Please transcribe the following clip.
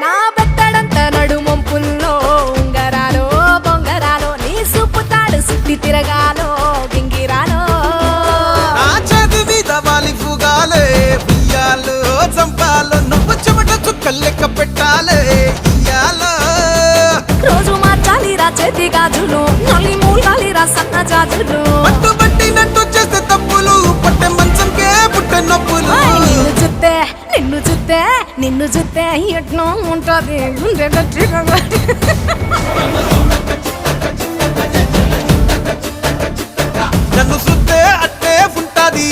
నా బెత్తడంత నడుమొంపుల్లో ఉంగరాలో బొంగరాలో నీ సూపు తాడు సుత్తి తిరగాలో గింగిరాలో నా చేతి మీద వాలి ఫుగాలే బియ్యాలు చంపాలో నువ్వు చెమట చుక్కలు లెక్క పెట్టాలే ఇయ్యాలో రోజు మార్చాలిరా చేతి గాజులు నల్లి మూలాలిరా సన్న జాజులు పట్టు పట్టినట్టు చేస్తే తప్పులు పట్టే మంచంకే పుట్టే నొప్పులు నిన్ను చూస్తే ఎట్నో ఉంటది గుండె గట్టిగా నన్ను సుత్తే అట్టే ఉంటాది